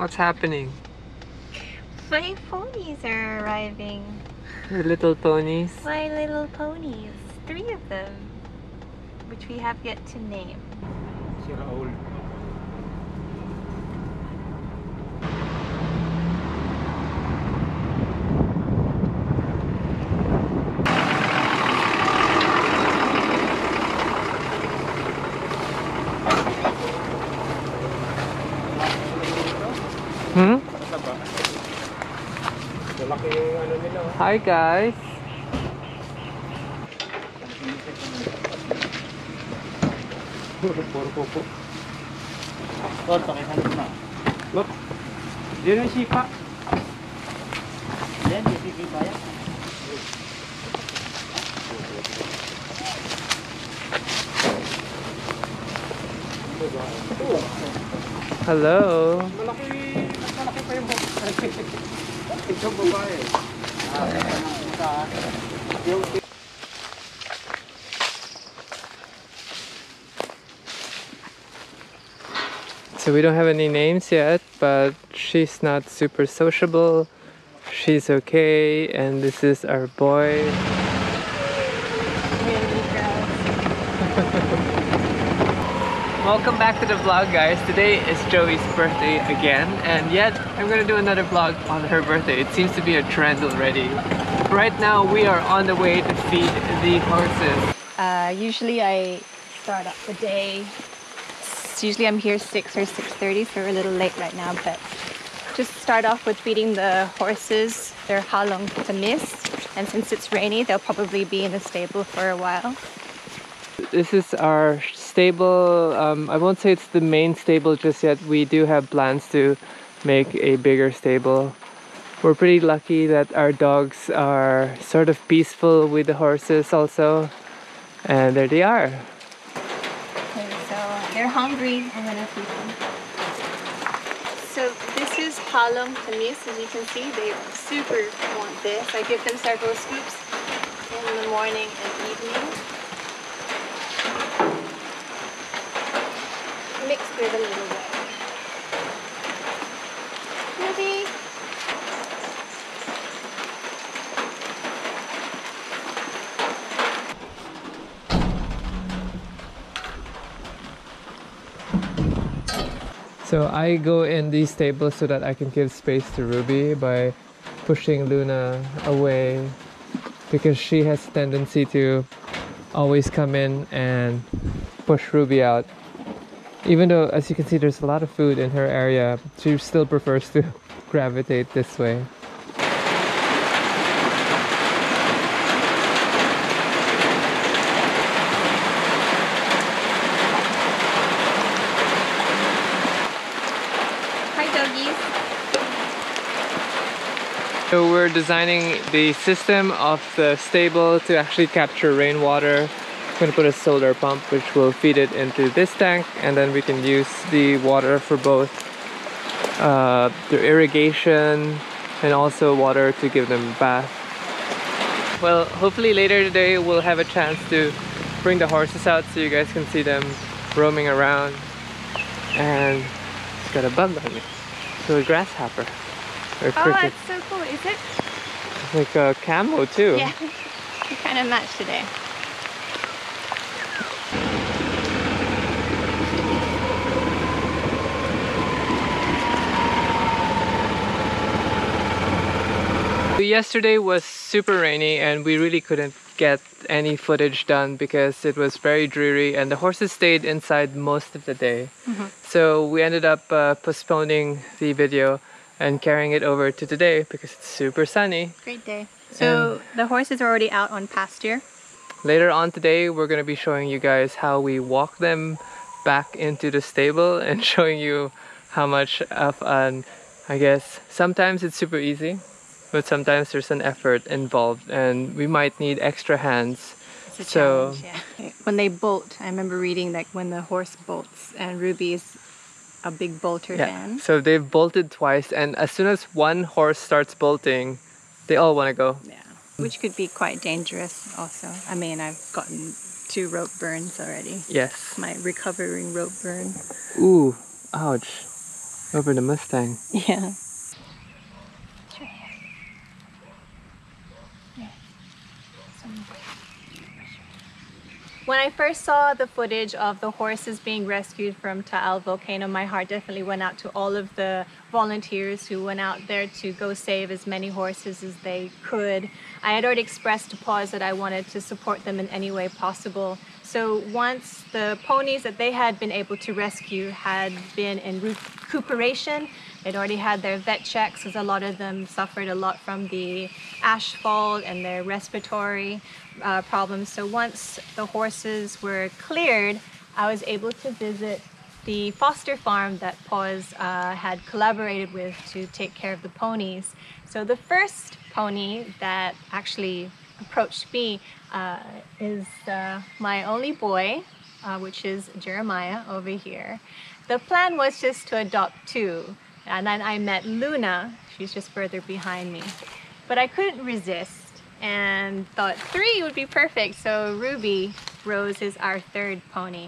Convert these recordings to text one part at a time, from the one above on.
What's happening? My ponies are arriving. The little ponies. My little ponies. 3 of them. Which we have yet to name. Hmm? Hi guys. Look, yun yung sipa. Yan, sipa yan. Hello. Malaki pa yung itong babae. So we don't have any names yet, but she's not super sociable. She's okay, and this is our boy. Welcome back to the vlog, guys. Today is Joey's birthday again, and yet I'm gonna do another vlog on her birthday. It seems to be a trend already. Right now we are on the way to feed the horses. Usually I start up the day. Usually I'm here 6 or 6:30, so we're a little late right now, but just start off with feeding the horses their halong tamis, and since it's rainy they'll probably be in the stable for a while. This is our stable. I won't say it's the main stable just yet. We do have plans to make a bigger stable. We're pretty lucky that our dogs are sort of peaceful with the horses also, and there they are. Okay, so they're hungry. I'm gonna feed them. So this is halong tamis. As you can see, they super want this. I give them several scoops in the morning and evening. Mixed with a little wet. Ruby! So I go in these tables so that I can give space to Ruby by pushing Luna away, because she has a tendency to always come in and push Ruby out. Even though, as you can see, there's a lot of food in her area, she still prefers to gravitate this way. Hi, doggies. So we're designing the system of the stable to actually capture rainwater. We're gonna put a solar pump which will feed it into this tank, and then we can use the water for both the irrigation and also water to give them a bath. Well, hopefully later today we'll have a chance to bring the horses out so you guys can see them roaming around. And it's got a bug on it. So a grasshopper. Or Oh, cricket. that's so cool. Is it? It's like a camo too. Yeah. We kind of matched today. Yesterday was super rainy and we really couldn't get any footage done because it was very dreary and the horses stayed inside most of the day. So we ended up postponing the video and carrying it over to today because it's super sunny. Great day. So the horses are already out on pasture. Later on today we're going to be showing you guys how we walk them back into the stable and showing you how much of an, I guess, sometimes it's super easy, but sometimes there's an effort involved and we might need extra hands. It's a challenge, yeah. When they bolt, I remember reading that when the horse bolts, and Ruby is a big bolter fan. So they've bolted twice, and as soon as one horse starts bolting, they all want to go. Yeah, which could be quite dangerous also. I mean, I've gotten 2 rope burns already. Yes. My recovering rope burn. Ooh, ouch. Over the Mustang. Yeah. When I first saw the footage of the horses being rescued from Taal Volcano, my heart definitely went out to all of the volunteers who went out there to go save as many horses as they could. I had already expressed to Paws that I wanted to support them in any way possible. So once the ponies that they had been able to rescue had been in recuperation, they'd already had their vet checks because a lot of them suffered a lot from the asphalt and their respiratory problems. So once the horses were cleared, I was able to visit the foster farm that Paws had collaborated with to take care of the ponies. So the first pony that actually approached me is my only boy, which is Jeremiah over here. The plan was just to adopt 2, and then I met Luna. She's just further behind me, but I couldn't resist and thought 3 would be perfect. So Ruby Rose is our 3rd pony.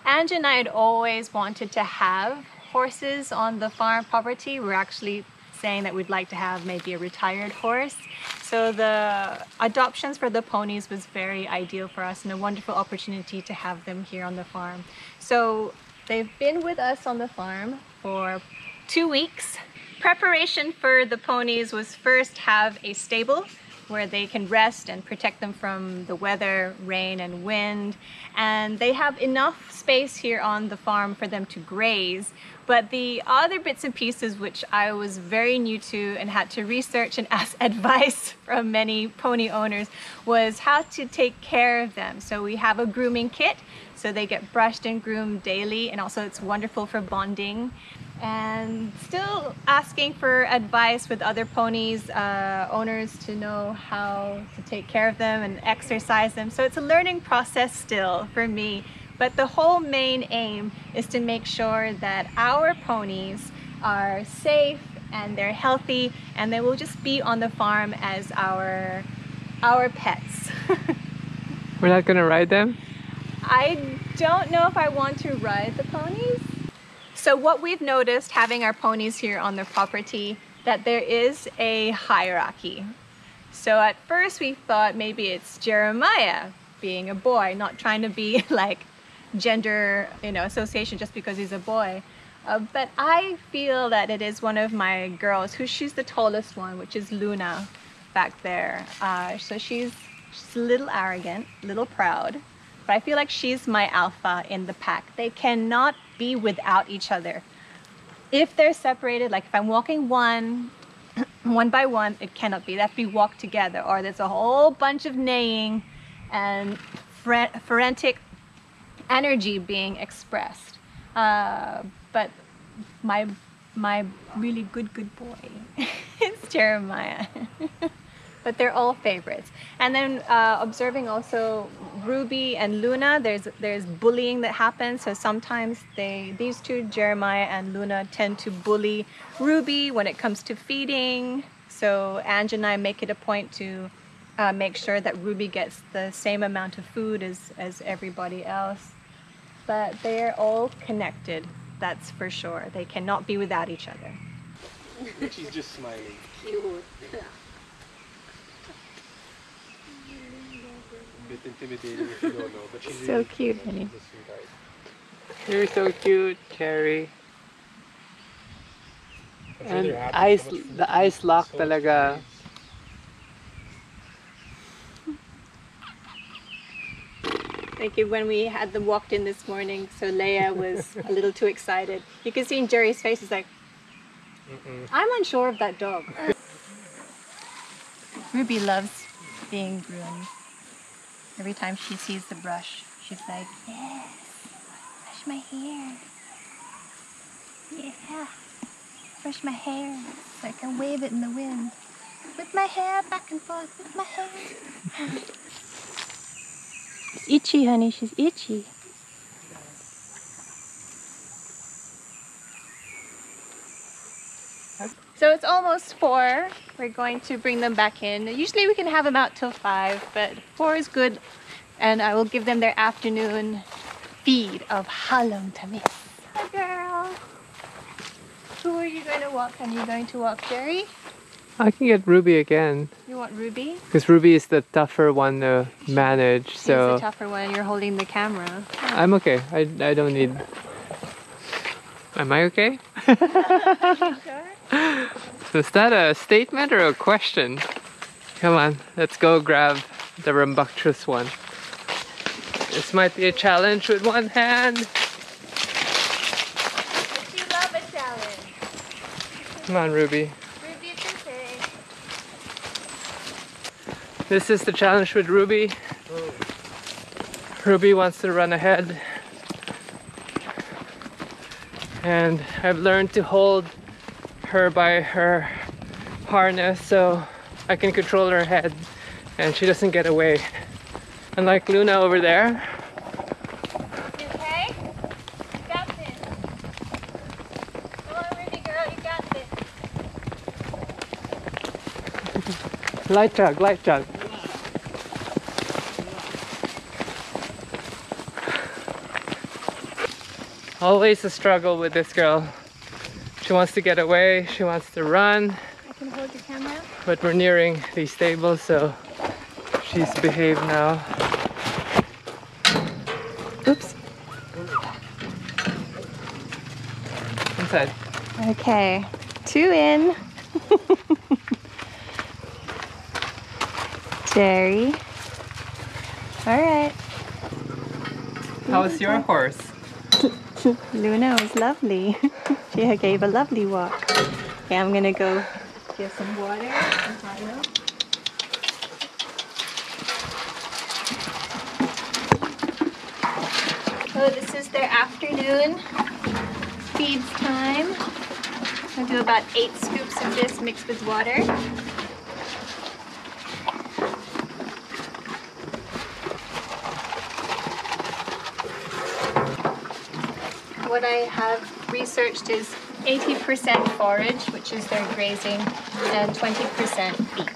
Angie and I had always wanted to have horses on the farm property. We're actually saying that we'd like to have maybe a retired horse. So the adoptions for the ponies was very ideal for us and a wonderful opportunity to have them here on the farm. So they've been with us on the farm for 2 weeks. Preparation for the ponies was first have a stable where they can rest and protect them from the weather, rain and wind. And they have enough space here on the farm for them to graze. But the other bits and pieces which I was very new to and had to research and ask advice from many pony owners was how to take care of them. So we have a grooming kit, so they get brushed and groomed daily, and also it's wonderful for bonding. And still asking for advice with other ponies, owners, to know how to take care of them and exercise them. So it's a learning process still for me. But the whole main aim is to make sure that our ponies are safe and they're healthy, and they will just be on the farm as our pets. We're not gonna ride them? I don't know if I want to ride the ponies. So what we've noticed having our ponies here on the property, that there is a hierarchy. So at first we thought maybe it's Jeremiah being a boy, not trying to be like gender, association just because he's a boy. But I feel that it is one of my girls, she's the tallest one, which is Luna back there. So she's a little arrogant, a little proud, but I feel like she's my alpha in the pack. They cannot be without each other. If they're separated, like if I'm walking one by one, it cannot be. They have to be walked together, or there's a whole bunch of neighing and frantic energy being expressed. But my really good boy is Jeremiah. But they're all favorites. And then observing also Ruby and Luna, there's bullying that happens. So sometimes these two, Jeremiah and Luna, tend to bully Ruby when it comes to feeding. So Angie and I make it a point to make sure that Ruby gets the same amount of food as everybody else. But they're all connected, that's for sure. They cannot be without each other. She's just smiling. Cute. A bit intimidating if you don't know, but she's So really cute, honey. You're so cute, Cherry. I'm sure And they're happy so much food the to ice eat, lock so much talaga. space. Thank you. When we had them walked in this morning, so Leia was a little too excited. You can see in Jerry's face, he's like, I'm unsure of that dog. Ruby loves being groomed. Every time she sees the brush, she's like, yes, brush my hair. Yeah, brush my hair so I can wave it in the wind. Whip my hair back and forth, whip my hair. She's itchy, honey, she's itchy. So it's almost 4. We're going to bring them back in. Usually we can have them out till 5, but 4 is good. And I will give them their afternoon feed of halong tamis. Hi, girl. you going to walk? And you going to walk Jerry? I can get Ruby again. You want Ruby? Because Ruby is the tougher one to manage, She's so... the tougher one and you're holding the camera. I'm okay. I don't need... Am I okay? Sure? Is that a statement or a question? Come on, let's go grab the rambunctious one. This might be a challenge with one hand. But you love a challenge. Come on, Ruby. Ruby, it's okay. This is the challenge with Ruby. Ruby wants to run ahead. And I've learned to hold her by her harness so I can control her head and she doesn't get away. Unlike Luna over there. You okay? You got this. Come on, Ruby girl, you got this. Light jog, light jog. Always a struggle with this girl. She wants to get away, she wants to run. I can hold your camera. But we're nearing these stables, so she's behaved now. Oops. Inside. Okay, 2 in. Jerry. All right. How's your horse? Luna was lovely. She gave a lovely walk. Okay, I'm gonna go get some water. So this is their afternoon feeds time. I'll do about 8 scoops of this mixed with water. What I have researched is 80% forage, which is their grazing, and 20% feeds.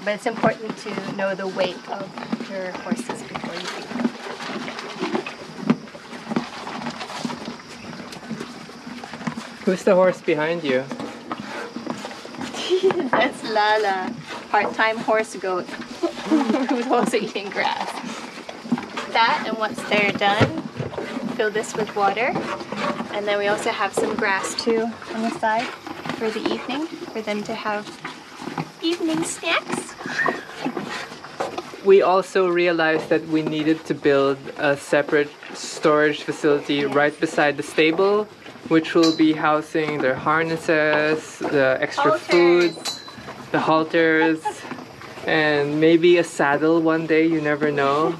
But it's important to know the weight of your horses before you feed them. Who's the horse behind you? That's Lala, part-time horse goat, who's also eating grass. That, and once they're done, fill this with water. And then we also have some grass too on the side for the evening, for them to have evening snacks. We also realized that we needed to build a separate storage facility right beside the stable, which will be housing their harnesses, the extra food, the halters, and maybe a saddle one day, you never know.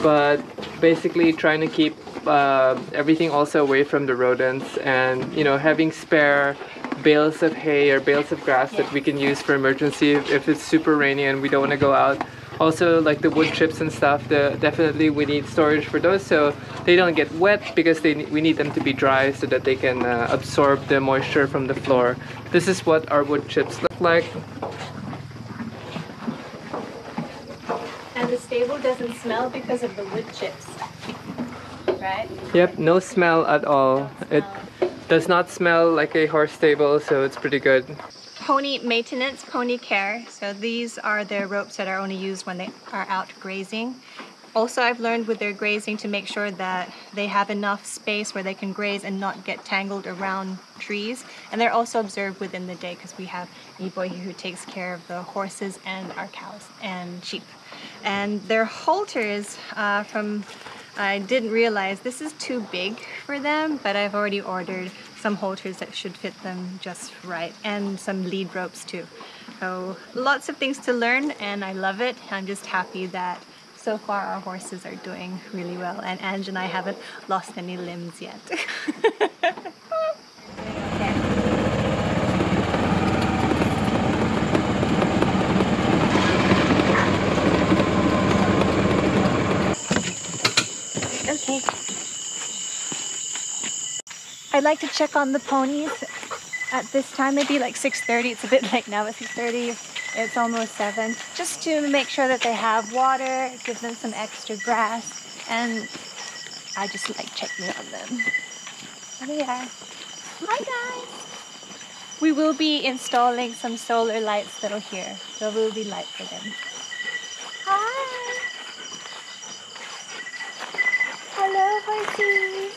But basically trying to keep everything also away from the rodents, and you know, having spare bales of hay or bales of grass that we can use for emergency if it's super rainy and we don't want to go out. Also, like the wood chips and stuff, definitely we need storage for those so they don't get wet, because we need them to be dry so that they can absorb the moisture from the floor. This is what our wood chips look like. And the stable doesn't smell because of the wood chips, right? Yep, no smell at all. It does not smell like a horse stable, so it's pretty good. Pony maintenance, pony care. So these are their ropes that are only used when they are out grazing. Also, I've learned with their grazing to make sure that they have enough space where they can graze and not get tangled around trees. And they're also observed within the day, because we have a boy here who takes care of the horses and our cows and sheep. And their halters I didn't realize this is too big for them, but I've already ordered some halters that should fit them just right, and some lead ropes too. So lots of things to learn, and I love it. I'm just happy that so far our horses are doing really well, and Angie and I haven't lost any limbs yet. Okay. I'd like to check on the ponies at this time, maybe like 6:30. It's a bit late now, but 6:30. It's almost 7. Just to make sure that they have water, give them some extra grass, and I just like checking on them. There they are. Hi guys! We will be installing some solar lights little here. There will be light for them. Hi! Hello horsies!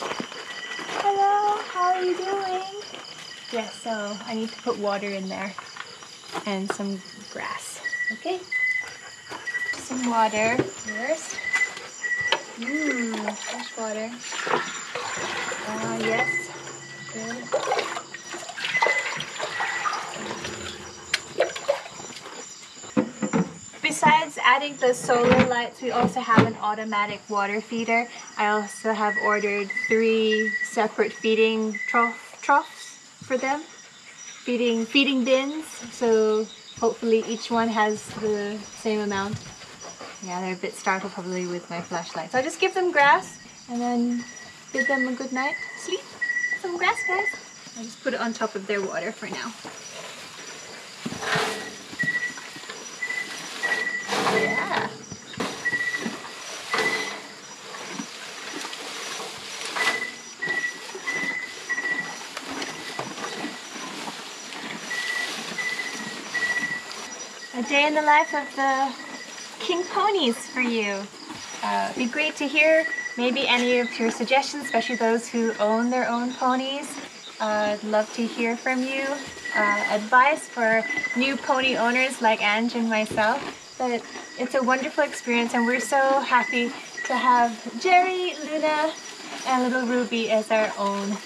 Hello, how are you doing? Yeah, so I need to put water in there and some grass. Okay? Some water first. Fresh water. Yes. Good. Besides adding the solar lights, we also have an automatic water feeder. I also have ordered 3 separate feeding troughs for them. Feeding bins, so hopefully each one has the same amount. Yeah, they're a bit startled probably with my flashlight. So I just give them grass and then bid them a good night. Sleep. Some grass, guys. I just put it on top of their water for now. Yeah. A day in the life of the king ponies for you. It'd be great to hear maybe any of your suggestions, especially those who own their own ponies. I'd love to hear from you. Advice for new pony owners like Angie and myself. But it's a wonderful experience and we're so happy to have Jerry, Luna, and little Ruby as our own.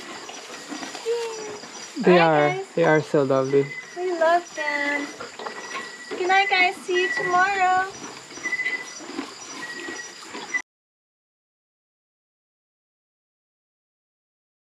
They are so lovely. We love them. Good night guys, see you tomorrow.